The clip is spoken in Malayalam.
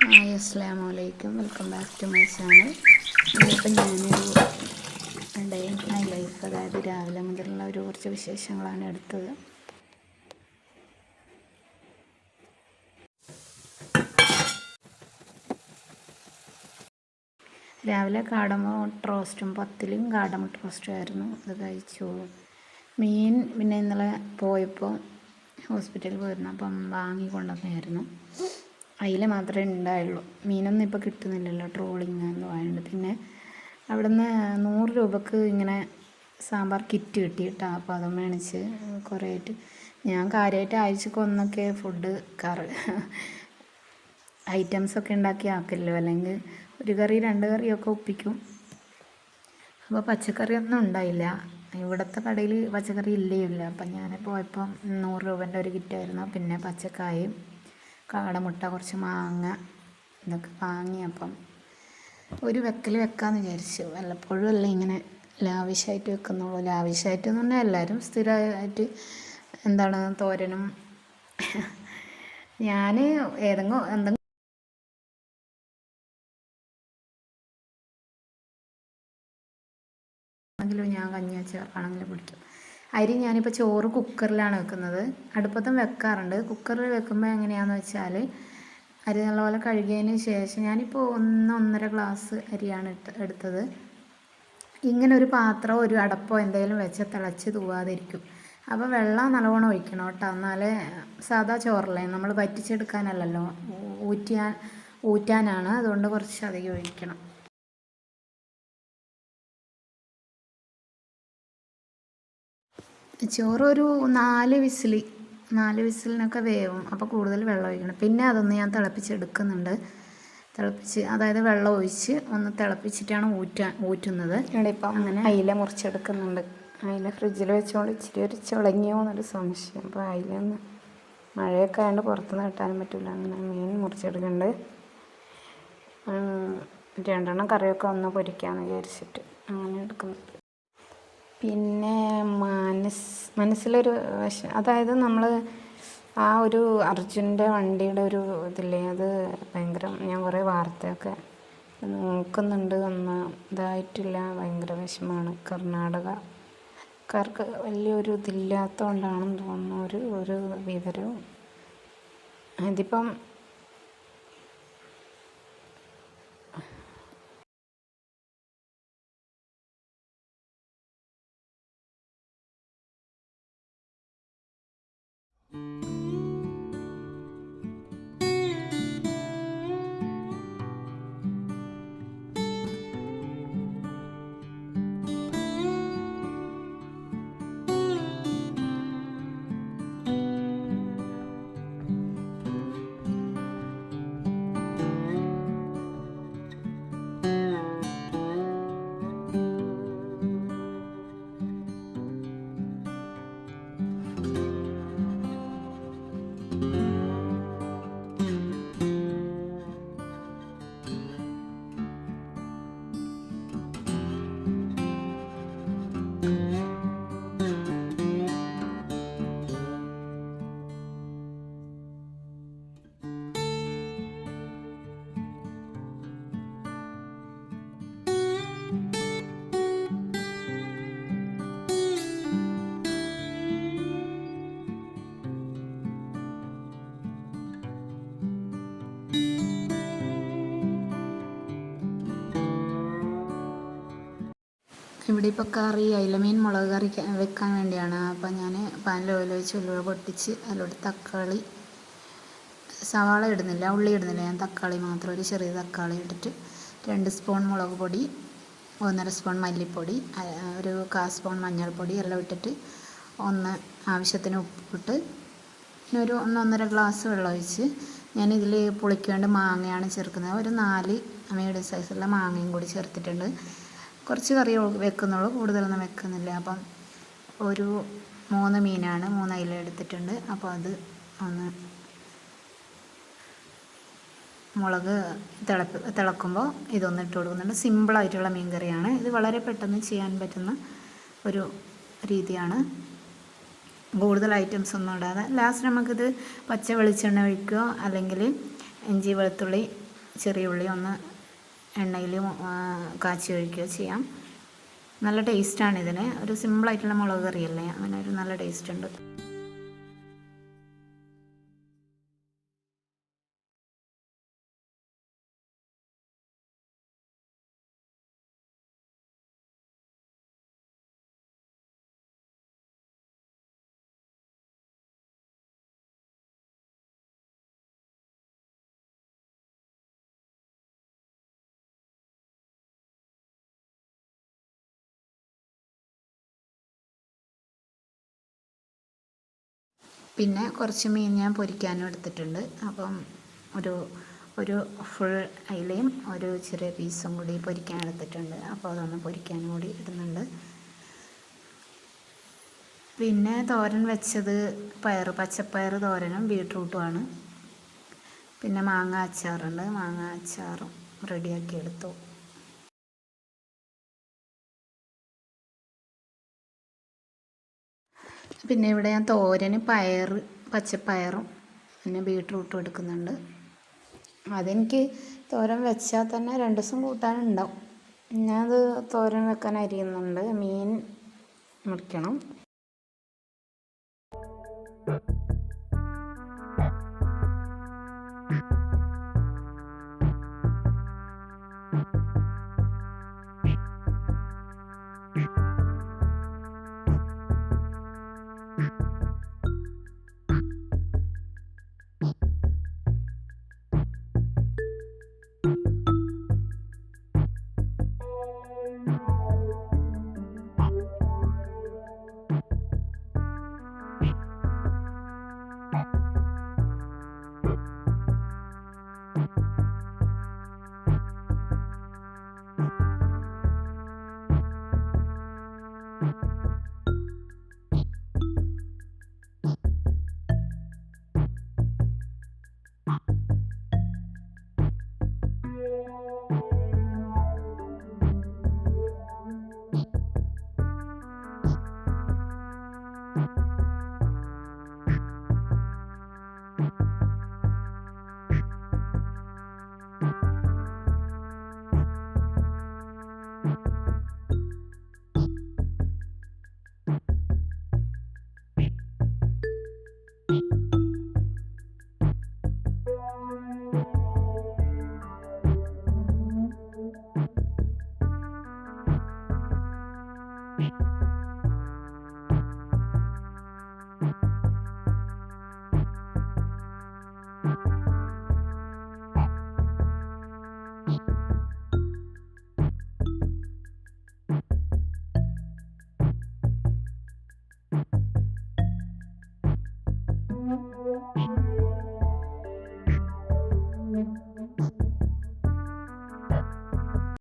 ഹായ് അസ്സലാമു അലൈക്കും, welcome back to my channel. ഇന്നിപ്പോൾ ഞാനൊരു ഡേ ഇൻ മൈ ലൈഫ്, അതായത് രാവിലെ മുതലുള്ള കുറച്ച് വിശേഷങ്ങളാണ് എടുത്തത്. രാവിലെ കാടമുട്ട റോസ്റ്റും പത്തിലും കാടമുട്ട റോസ്റ്റും ആയിരുന്നു. അത് കഴിച്ചു. മീൻ പിന്നെ ഇന്നലെ പോയപ്പോൾ ഹോസ്പിറ്റലിൽ പോയിരുന്നു, അപ്പം വാങ്ങി കൊണ്ടുവന്നായിരുന്നു. അതിൽ മാത്രമേ ഉണ്ടായുള്ളൂ. മീനൊന്നും ഇപ്പോൾ കിട്ടുന്നില്ലല്ലോ, ട്രോളിങ് എന്തോ ആയതുകൊണ്ട്. പിന്നെ അവിടെ നിന്ന് 100 രൂപക്ക് ഇങ്ങനെ സാമ്പാർ കിറ്റ് കിട്ടി കേട്ടോ. അപ്പോൾ അതും മേടിച്ച് കുറേ ആയിട്ട് ഞാൻ കാര്യമായിട്ട് ആഴ്ചക്ക് ഒന്നൊക്കെ ഫുഡ് ഐറ്റംസൊക്കെ ഉണ്ടാക്കി ആക്കില്ലല്ലോ, അല്ലെങ്കിൽ ഒരു കറി 2 കറിയൊക്കെ ഒപ്പിക്കും. അപ്പോൾ പച്ചക്കറിയൊന്നും ഉണ്ടായില്ല. ഇവിടുത്തെ കടയിൽ പച്ചക്കറി ഇല്ല. അപ്പം ഞാൻ പോയപ്പം 100 രൂപേൻ്റെ ഒരു കിറ്റായിരുന്നു. പിന്നെ പച്ചക്കായും കാടമുട്ട, കുറച്ച് മാങ്ങ ഇതൊക്കെ വാങ്ങി. അപ്പം ഒരു വെക്കാമെന്ന് വിചാരിച്ചു. വല്ലപ്പോഴും അല്ലേ ഇങ്ങനെ ലാവിഷായിട്ട് വെക്കുന്നുള്ളൂ. ലാവിഷായിട്ടെന്ന് പറഞ്ഞാൽ എല്ലാവരും സ്ഥിരമായിട്ട് തോരനും ഞാൻ എന്തെങ്കിലും ഞാൻ കഞ്ഞി വെച്ചാണെങ്കിലും പിടിക്കും. അരി ഞാനിപ്പോൾ ചോറ് കുക്കറിലാണ് വെക്കുന്നത്. അടുപ്പത്തും വെക്കാറുണ്ട്. കുക്കറിൽ വെക്കുമ്പോൾ എങ്ങനെയാണെന്ന് വെച്ചാൽ അരി നല്ലപോലെ കഴുകിയതിന് ശേഷം ഞാനിപ്പോൾ 1-1.5 ഗ്ലാസ് അരിയാണ് എടുത്തത്. ഇങ്ങനെ ഒരു പാത്രം, ഒരു അടപ്പോ എന്തെങ്കിലും വെച്ച് തിളച്ച് തൂവാതിരിക്കും. അപ്പോൾ വെള്ളം നല്ലവണ്ണം ഒഴിക്കണം കേട്ടോ. എന്നാലേ സാധാ ചോറല്ലേ, നമ്മൾ വറ്റിച്ചെടുക്കാനല്ലല്ലോ, ഊറ്റാനാണ്. അതുകൊണ്ട് കുറച്ച് അധികം ഒഴിക്കണം. ചോറ് ഒരു 4 വിസിലിനൊക്കെ വേവും. അപ്പോൾ കൂടുതൽ വെള്ളം ഒഴിക്കണം. പിന്നെ അതൊന്ന് ഞാൻ തിളപ്പിച്ചെടുക്കുന്നുണ്ട്. അതായത് വെള്ളം ഒഴിച്ച് ഒന്ന് തിളപ്പിച്ചിട്ടാണ് ഊറ്റുന്നത്. ഇവിടെ ഇപ്പം അങ്ങനെ അയില മുറിച്ചെടുക്കുന്നുണ്ട്. അയില ഫ്രിഡ്ജിൽ വെച്ചോണ്ട് ഇച്ചിരി ഒരു ചുളങ്ങിയോ എന്നൊരു സംശയം. അപ്പോൾ അയിലൊന്ന് മഴയൊക്കെ ആയതുകൊണ്ട് പുറത്തുനിന്ന് കിട്ടാനും പറ്റില്ല. അങ്ങനെ മീൻ മുറിച്ചെടുക്കുന്നുണ്ട്. 2 കറിയൊക്കെ ഒന്ന് പൊരിക്കാമെന്ന് വിചാരിച്ചിട്ട് അങ്ങനെ എടുക്കുന്നുണ്ട്. പിന്നെ മനസ്സിലൊരു അതായത് നമ്മൾ ആ ഒരു അർജുൻ്റെ വണ്ടിയുടെ ഒരു ഇതില്ലേ, അത് ഭയങ്കര, ഞാൻ കുറേ വാർത്തയൊക്കെ നോക്കുന്നുണ്ട്. ഒന്നും ഇതായിട്ടില്ല. ഭയങ്കര വിഷമമാണ്. കർണാടകക്കാർക്ക് വലിയൊരു ഇതില്ലാത്തതുകൊണ്ടാണെന്ന് തോന്നുന്നു ഒരു വിവരവും. ഇതിപ്പം ഇവിടെ ഇപ്പോൾ കറി അയിലമീൻ മുളക് കറി വെക്കാൻ വേണ്ടിയാണ്. അപ്പോൾ ഞാൻ പാനിൽ ഓയിൽ ഒഴിച്ച് ഉലുവ പൊട്ടിച്ച് അതിലോട്ട് തക്കാളി, സവാള ഇടുന്നില്ല, ഉള്ളി ഇടുന്നില്ല, ഞാൻ തക്കാളി മാത്രം, ഒരു ചെറിയ തക്കാളി ഇട്ടിട്ട് 2 സ്പൂൺ മുളക് പൊടി, 1.5 സ്പൂൺ മല്ലിപ്പൊടി, ഒരു 1/4 സ്പൂൺ മഞ്ഞൾപ്പൊടി എല്ലാം ഇട്ടിട്ട് ആവശ്യത്തിന് ഉപ്പിട്ട് പിന്നെ ഒരു 1-1.5 ഗ്ലാസ് വെള്ളം ഒഴിച്ച് ഞാനിതിൽ പുളിക്ക് വേണ്ടി മാങ്ങയാണ് ചേർക്കുന്നത്. ഒരു 4 മീഡിയം സൈസുള്ള മാങ്ങയും കൂടി ചേർത്തിട്ടുണ്ട്. കുറച്ച് കറി വെക്കുന്നുള്ളൂ, കൂടുതലൊന്നും വെക്കുന്നില്ല. അപ്പം ഒരു 3 മീനാണ്, 3 അയില എടുത്തിട്ടുണ്ട്. അപ്പോൾ അത് ഒന്ന് മുളക് തിളക്കുമ്പോൾ ഇതൊന്ന് ഇട്ട് കൊടുക്കുന്നുണ്ട്. സിമ്പിളായിട്ടുള്ള മീൻ കറിയാണ് ഇത്. വളരെ പെട്ടെന്ന് ചെയ്യാൻ പറ്റുന്ന ഒരു രീതിയാണ്. കൂടുതൽ ഐറ്റംസ് ഒന്നും ഇടാതെ ലാസ്റ്റ് നമുക്കിത് പച്ച വെളിച്ചെണ്ണ ഒഴിക്കുകയോ അല്ലെങ്കിൽ ഇഞ്ചി വെളുത്തുള്ളി ചെറിയ ഉള്ളി ഒന്ന് എണ്ണയിൽ കാച്ചി ഒഴിക്കുകയോ ചെയ്യാം. നല്ല ടേസ്റ്റാണ് ഇതിന്. ഒരു സിമ്പിളായിട്ടുള്ള മുളക് കറിയല്ലേ, അങ്ങനെ ഒരു നല്ല ടേസ്റ്റ് ഉണ്ട്. പിന്നെ കുറച്ച് മീൻ ഞാൻ പൊരിക്കാനും എടുത്തിട്ടുണ്ട്. അപ്പം ഒരു ഫുൾ അയിലയും ഒരു ചെറിയ പീസും കൂടി പൊരിക്കാൻ എടുത്തിട്ടുണ്ട്. അപ്പോൾ അതൊന്ന് പൊരിക്കാനും കൂടി ഇടുന്നുണ്ട്. പിന്നെ തോരൻ വെച്ചത് പച്ചപ്പയർ തോരനും ബീട്രൂട്ടുമാണ്. പിന്നെ മാങ്ങ അച്ചാറുണ്ട്, മാങ്ങ അച്ചാറും റെഡിയാക്കി എടുത്തു. പിന്നെ ഇവിടെ ഞാൻ തോരന് പച്ചപ്പയറും പിന്നെ ബീട്രൂട്ടും എടുക്കുന്നുണ്ട്. അതെനിക്ക് തോരൻ വെച്ചാൽ തന്നെ 2 ദിവസം കൂട്ടാനുണ്ടാവും. ഞാനത് തോരൻ വെക്കാൻ അരിയുന്നുണ്ട്. മീൻ മുറിക്കണം.